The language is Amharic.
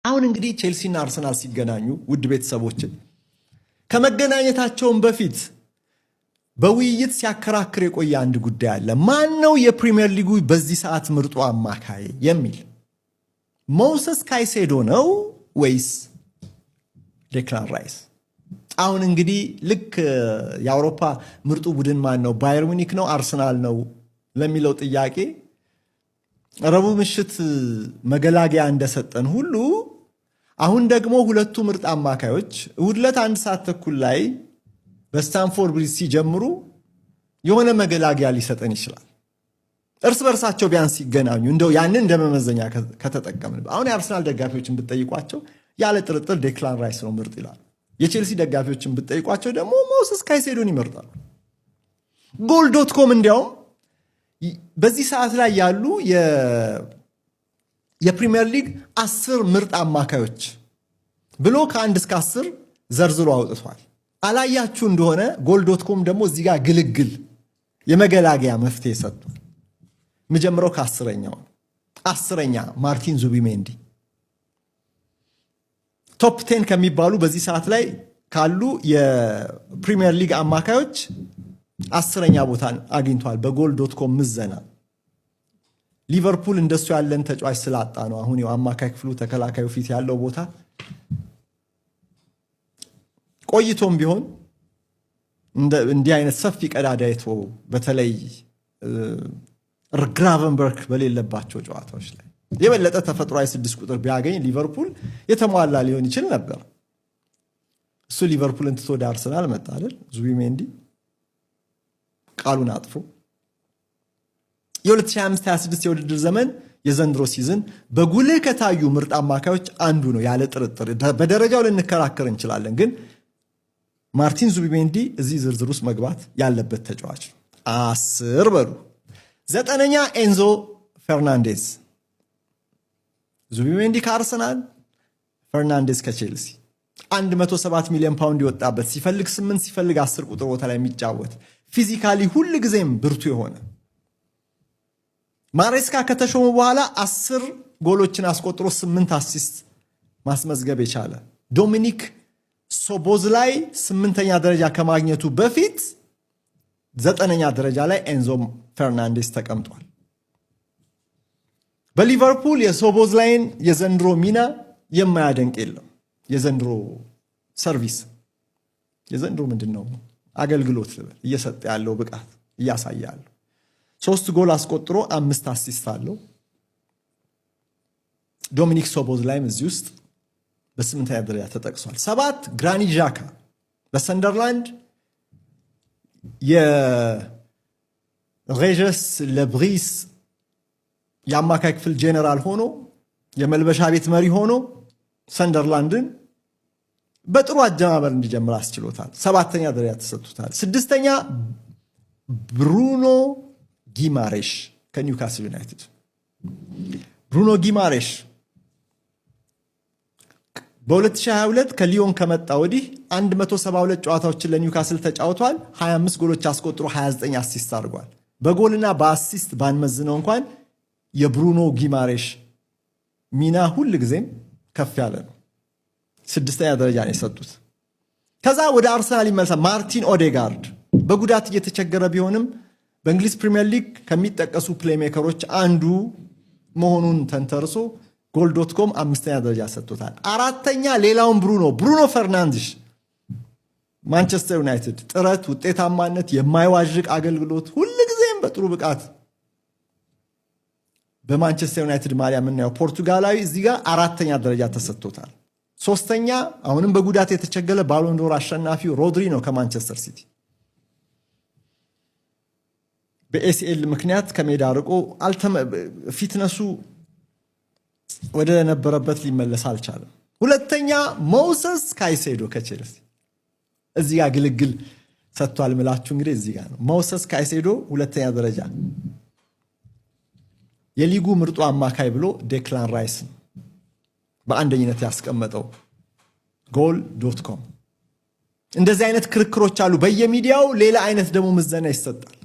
አሁን እንግዲህ ቼልሲና አርሰናል ሲገናኙ ውድ ቤተሰቦች ከመገናኘታቸውን በፊት በውይይት ሲያከራክር የቆየ አንድ ጉዳይ አለ። ማን ነው የፕሪሚየር ሊጉ በዚህ ሰዓት ምርጡ አማካይ የሚል? ሞይሰስ ካይሴዶ ነው ወይስ ዴክላን ራይስ? አሁን እንግዲህ ልክ የአውሮፓ ምርጡ ቡድን ማን ነው ባየር ሙኒክ ነው አርሰናል ነው ለሚለው ጥያቄ ረቡዕ ምሽት መገላገያ እንደሰጠን ሁሉ አሁን ደግሞ ሁለቱ ምርጥ አማካዮች እሁድ ዕለት 1 ሰዓት ተኩል ላይ በስታንፎርድ ብሪጅ ሲጀምሩ የሆነ መገላገያ ሊሰጠን ይችላል። እርስ በርሳቸው ቢያንስ ሲገናኙ እንደው ያንን እንደመመዘኛ ከተጠቀምን አሁን የአርሰናል ደጋፊዎችን ብትጠይቋቸው ያለ ጥርጥር ዴክላን ራይስ ነው ምርጥ ይላሉ። የቼልሲ ደጋፊዎችን ብትጠይቋቸው ደግሞ ሞይሰስ ካይሴዶን ይመርጣሉ። ጎል.ኮም እንዲያውም በዚህ ሰዓት ላይ ያሉ የፕሪሚየር ሊግ 10 ምርጥ አማካዮች ብሎ ከ1 እስከ 10 ዘርዝሮ አውጥቷል። አላያችሁ እንደሆነ ጎል.ኮም ደግሞ እዚህ ጋር ግልግል የመገላገያ መፍትሄ ሰጥቷል። የምጀምረው ከ10ኛው 10ኛ ማርቲን ዙቢሜንዲ ቶፕ 10 ከሚባሉ በዚህ ሰዓት ላይ ካሉ የፕሪሚየር ሊግ አማካዮች 10ኛ ቦታን አግኝቷል በጎል.ኮም ምዘና። ሊቨርፑል እንደሱ ያለን ተጫዋች ስላጣ ነው አሁን አማካይ ክፍሉ ተከላካዩ ፊት ያለው ቦታ ቆይቶም ቢሆን እንዲህ አይነት ሰፊ ቀዳዳ አይቶ በተለይ ግራቨንበርግ በሌለባቸው ጨዋታዎች ላይ የበለጠ ተፈጥሯዊ 6 ቁጥር ቢያገኝ ሊቨርፑል የተሟላ ሊሆን ይችል ነበር። እሱ ሊቨርፑልን ትቶ ወደ አርሰናል መጣ አይደል? ዙቢሜንዲ ቃሉን አጥፎ የ2025-26 የውድድር ዘመን የዘንድሮ ሲዝን በጉልህ ከታዩ ምርጥ አማካዮች አንዱ ነው ያለ ጥርጥር። በደረጃው ልንከራከር እንችላለን፣ ግን ማርቲን ዙቢሜንዲ እዚህ ዝርዝር ውስጥ መግባት ያለበት ተጫዋች ነው። 10 በሉ። 9ኛ ኤንዞ ፈርናንዴዝ። ዙቢሜንዲ ከአርሰናል፣ ፈርናንዴዝ ከቼልሲ 107 ሚሊዮን ፓውንድ የወጣበት ሲፈልግ 8 ሲፈልግ 10 ቁጥር ቦታ ላይ የሚጫወት ፊዚካሊ ሁል ጊዜም ብርቱ የሆነ ማሬስካ ከተሾሙ በኋላ 10 ጎሎችን አስቆጥሮ 8 አሲስት ማስመዝገብ የቻለ ዶሚኒክ ሶቦዝላይ 8ኛ ደረጃ ከማግኘቱ በፊት 9ኛ ደረጃ ላይ ኤንዞ ፈርናንዴዝ ተቀምጧል። በሊቨርፑል የሶቦዝላይን የዘንድሮ ሚና የማያደንቅ የለም። የዘንድሮ ሰርቪስ የዘንድሮ ምንድነው አገልግሎት እየሰጠ ያለው ብቃት እያሳያለው 3 ጎል አስቆጥሮ 5 አሲስት አለው። ዶሚኒክ ሶቦዝላይም እዚህ ውስጥ በ8ኛ ደረጃ ተጠቅሷል። 7 ግራኒት ዣካ በሰንደርላንድ የሬጀስ ለብሪስ የአማካይ ክፍል ጄኔራል ሆኖ የመልበሻ ቤት መሪ ሆኖ ሰንደርላንድን በጥሩ አጀማመር እንዲጀምር አስችሎታል። 7ኛ ደረጃ ተሰጥቶታል። 6ኛ ብሩኖ ጊማሬሽ ከኒውካስል ዩናይትድ። ብሩኖ ጊማሬሽ በ2022 ከሊዮን ከመጣ ወዲህ 172 ጨዋታዎችን ለኒውካስል ተጫውቷል። 25 ጎሎች አስቆጥሮ 29 አሲስት አድርጓል። በጎልና በአሲስት ባንመዝነው እንኳን የብሩኖ ጊማሬሽ ሚና ሁል ጊዜም ከፍ ያለ ነው። 6ኛ ደረጃ ነው የሰጡት። ከዛ ወደ አርሰናል ይመለሳል። ማርቲን ኦዴጋርድ በጉዳት እየተቸገረ ቢሆንም በእንግሊዝ ፕሪሚየር ሊግ ከሚጠቀሱ ፕሌይሜከሮች አንዱ መሆኑን ተንተርሶ ጎል.ኮም 5ኛ ደረጃ ሰጥቶታል። 4ኛ ሌላውን ብሩኖ ፈርናንዴዝ ማንቸስተር ዩናይትድ ጥረት፣ ውጤታማነት፣ የማይዋዥቅ አገልግሎት ሁልጊዜም በጥሩ ብቃት በማንቸስተር ዩናይትድ ማሊያ የምናየው ፖርቱጋላዊ እዚህ ጋር 4ኛ ደረጃ ተሰጥቶታል። 3ኛ አሁንም በጉዳት የተቸገለ ባሎንዶር አሸናፊው ሮድሪ ነው ከማንቸስተር ሲቲ። በኤሲኤል ምክንያት ከሜዳ ርቆ ፊትነሱ ወደ ነበረበት ሊመለስ አልቻለም። 2ኛ ሞይሰስ ካይሴዶ ከቼልሲ እዚህ ጋር ግልግል ሰጥቷል ምላችሁ እንግዲህ እዚህ ጋር ነው። ሞይሰስ ካይሴዶ 2ኛ ደረጃ የሊጉ ምርጡ አማካይ ብሎ ዴክላን ራይስ በአንደኝነት ያስቀመጠው ጎል.ኮም። እንደዚህ አይነት ክርክሮች አሉ በየሚዲያው። ሌላ አይነት ደግሞ ምዘና ይሰጣል።